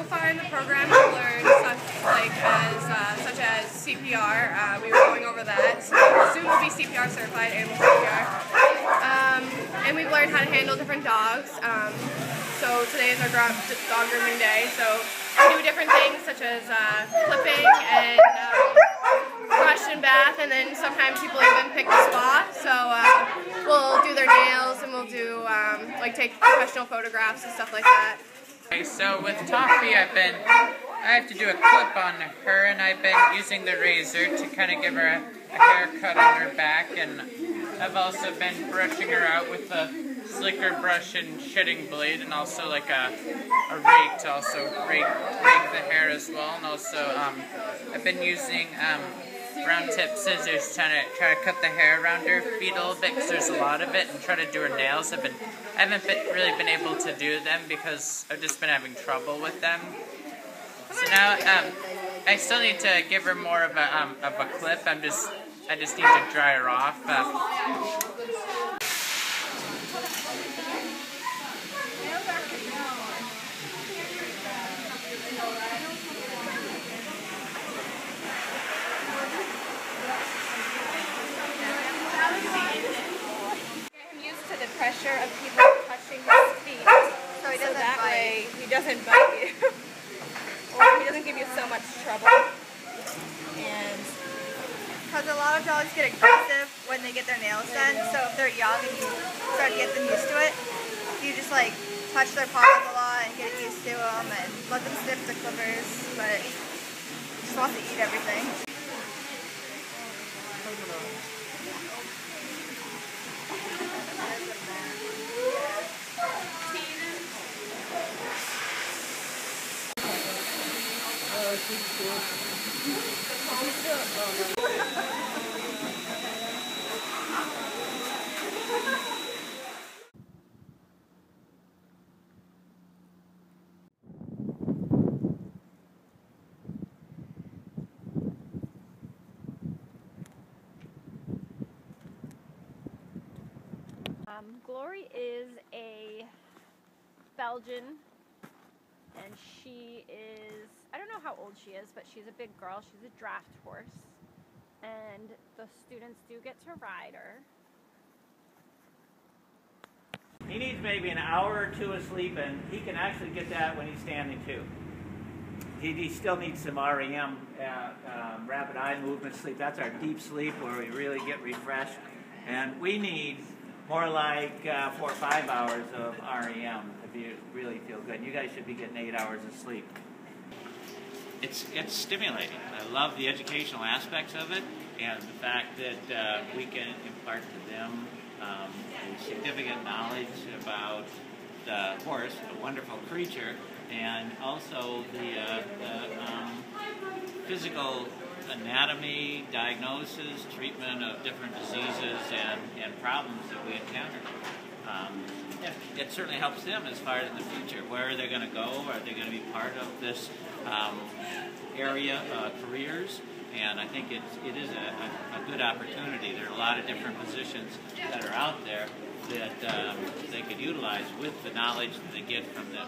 far in the program, we've learned such as CPR. We were going over that. So soon we'll be CPR certified, animal CPR. And we've learned how to handle different dogs. So today is our dog grooming day. So we do different things such as clipping and brush and bath, and then sometimes people even pick the spa. So we'll do their nails, and we'll do take professional photographs and stuff like that. Okay, so with Toffee, I have to do a clip on her, and I've been using the razor to kind of give her a haircut on her back, and I've also been brushing her out with a slicker brush and shedding blade, and also like a rake to also rake the hair as well. And also I've been using round tip scissors try to cut the hair around her feet a little bit because there's a lot of it, and try to do her nails. I haven't really been able to do them because I've just been having trouble with them. So now I still need to give her more of a clip. I just need to dry her off. The pressure of people touching his feet, so that way he doesn't bite you, or he doesn't give you so much trouble. And because a lot of dogs get aggressive when they get their nails done, so if they're young and you start to get them used to it, you just touch their paws a lot and get used to them and let them sniff the clippers, but it just wants to eat everything. Glory is a Belgian, and she is, I don't know how old she is, but she's a big girl. She's a draft horse, and the students do get to ride her. He needs maybe an hour or two of sleep, and he can actually get that when he's standing too. He still needs some REM, rapid eye movement sleep. That's our deep sleep where we really get refreshed, and we need more like 4 or 5 hours of REM if you really feel good. You guys should be getting 8 hours of sleep. It's stimulating. I love the educational aspects of it, and the fact that we can impart to them significant knowledge about the horse, a wonderful creature, and also the physical anatomy, diagnosis, treatment of different diseases and problems that we encounter. It certainly helps them as far as in the future. Where are they going to go? Are they going to be part of this area careers? And I think it is a good opportunity. There are a lot of different positions that are out there that they could utilize with the knowledge that they get from this.